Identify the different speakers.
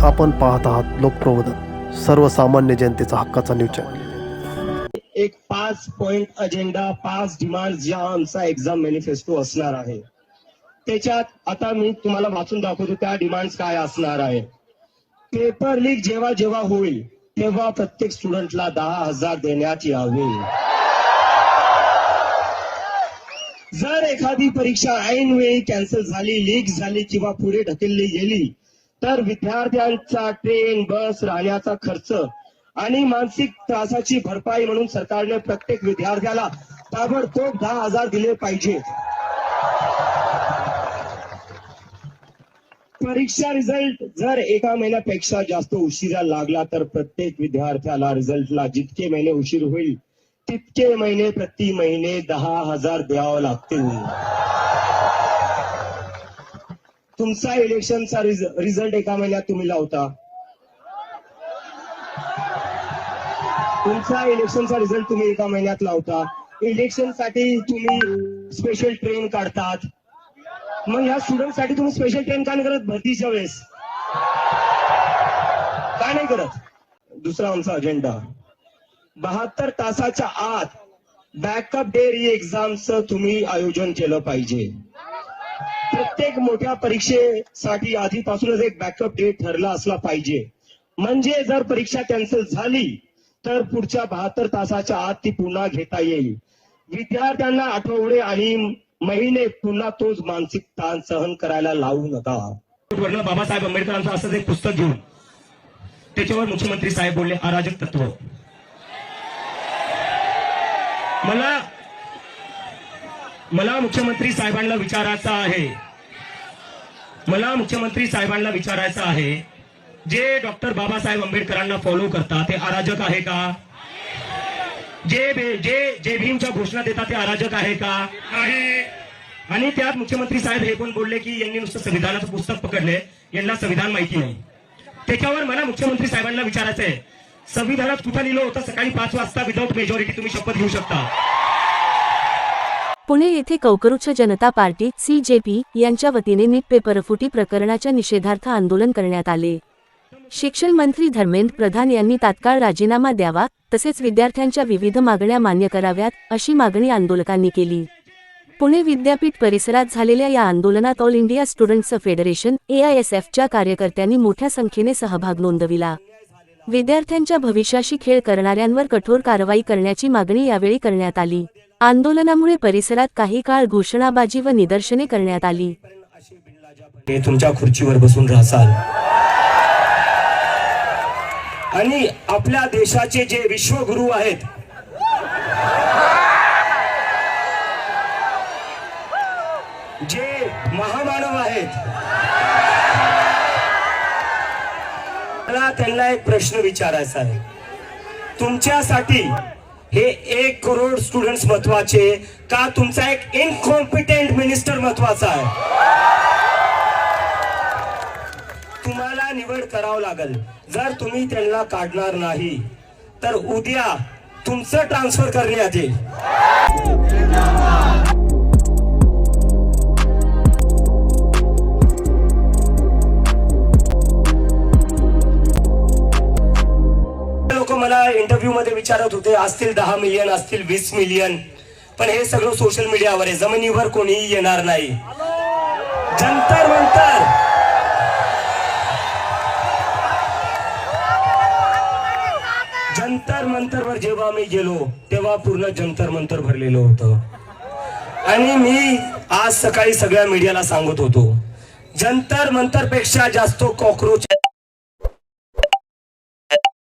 Speaker 1: आपण पाहत आहात लोकप्रबोधन, सर्वसामान्य जनतेचा हक्काचा न्यूज चॅनल।
Speaker 2: एक 5 पॉइंट अजेंडा, 5 डिमांड ज्या आमचा एक्झाम मॅनिफेस्टो असणार आहे, त्याच्यात आता मी तुम्हाला वाचून दाखवतो त्या डिमांड्स काय असणार आहे। पेपर लीक जेव्हा जेव्हा होईल तेव्हा प्रत्येक स्टुडंटला 10,000 देण्यात यावे। जर एखादी परीक्षा ऐन वेळी कॅन्सल झाली, लीक झाली किंवा पुढे ढकलली गेली तर विद्यार्थ्यांचा ट्रेन, बस, राहण्याचा खर्च आणि मानसिक त्रासाची भरपाई म्हणून सरकारने प्रत्येक विद्यार्थ्याला ताबडतोब 10,000 दिले पाहिजे। परीक्षा रिझल्ट जर एका महिन्यापेक्षा जास्त उशिरा लागला तर प्रत्येक विद्यार्थ्याला रिझल्टला जितके महिने उशीर होईल तितके महिने प्रति महिने 10,000 द्यावे लागतील। तुमचा इलेक्शनचा रिझल्ट एका महिन्यात तुम्ही लावता, तुमचा इलेक्शनचा रिझल्ट तुम्ही एका महिन्यात लावता, इलेक्शनसाठी तुम्ही स्पेशल ट्रेन काढतात, मग ह्या स्टुडंटसाठी तुम्ही स्पेशल ट्रेन का नाही करत? भरतीच्या वेळेस का नाही करत? दुसरा आमचा अजेंडा 72 तासाच्या आत बॅकअप डे री एक्झामचं तुम्ही आयोजन केलं पाहिजे। प्रत्येक मोठ्या परीक्षेसाठी आधीपासूनच एक बॅकअप डे ठरला असला पाहिजे, म्हणजे जर परीक्षा कॅन्सल झाली तर पुढच्या 72 तासाच्या आत ती पुन्हा घेता येईल। विद्यार्थ्यांना आठवडे आणि महिने पुन्हा तोच मानसिक ताण सहन करायला लावू नका। बाबासाहेब आंबेडकरांचं असंच एक पुस्तक घेऊन त्याच्यावर मुख्यमंत्री साहेब बोलले अराजक तत्व। मला मुख्यमंत्री साहेबांना विचारायचं आहे, जे डॉक्टर बाबासाहेब आंबेडकरांना फॉलो करतात ते अराजक आहे का? जे भीमच्या घोषणा देतात ते अराजक आहे का? नाही। आणि त्यात मुख्यमंत्री साहेब हे पण बोलले की यांनी नुसतं संविधानाचं पुस्तक पकडले, यांना संविधान माहिती नाही। त्याच्यावर मला मुख्यमंत्री साहेबांना विचारायचं आहे, संविधानात कुठं लिहिलं होतं सकाळी 5 वाजता विदाऊट मेजॉरिटी तुम्ही शपथ घेऊ शकता?
Speaker 3: पुणे येथे कौकरुच्छ जनता पार्टी CJP यांच्या वतीने नीट पेपरफुटी प्रकरणाच्या निषेधार्थ आंदोलन करण्यात आले। शिक्षण मंत्री धर्मेंद्र प्रधान यांनी तात्काळ राजीनामा द्यावा, तसेच विद्यार्थ्यांच्या विविध मागण्या मान्य कराव्यात, अशी मागणी आंदोलकांनी केली। पुणे विद्यापीठ परिसरात झालेल्या या आंदोलनात ऑल इंडिया स्टुडंट्स फेडरेशन AISFच्या कार्यकर्त्यांनी मोठ्या संख्येने सहभाग नोंदविला। विद्यार्थ्यांच्या भविष्याशी खेळ करणाऱ्यांवर कठोर कारवाई करण्याची मागणी यावेळी करण्यात आली। आंदोलनामुळे परिसरात काही काळ घोषणाबाजी व निदर्शने करण्यात आली।
Speaker 2: तुमच्या खुर्चीवर बसून राहाल आणि आपल्या देशाचे जे विश्वगुरू आहेत, जे महामानव आहेत, मला त्यांना एक प्रश्न विचारायचा आहे। तुमच्यासाठी हे 1 करोड स्टुडंट्स महत्वाचे का तुमचा एक इनकॉम्पिटेंट मिनिस्टर महत्वाचा आहे? तुम्हाला निवड करावं लागेल। जर तुम्ही त्यांना काढणार नाही तर उद्या तुमचं ट्रान्सफर करण्यात येईल। लोक मला इंटरव्ह्यू मध्ये विचारत होते, असतील 10 मिलियन, असतील 20 मिलियन, पण हे सगळं सोशल मीडियावर आहे, जमिनीवर कोणीही येणार नाही। जंतर मंतरवर जेव्हा मी गेलो तेव्हा पूर्ण जंतर मंतर भरलेलं होतं। आणि मी आज सकाळी सगळ्या मीडियाला सांगत होतो, जंतर मंतर पेक्षा जास्त कॉक्रोच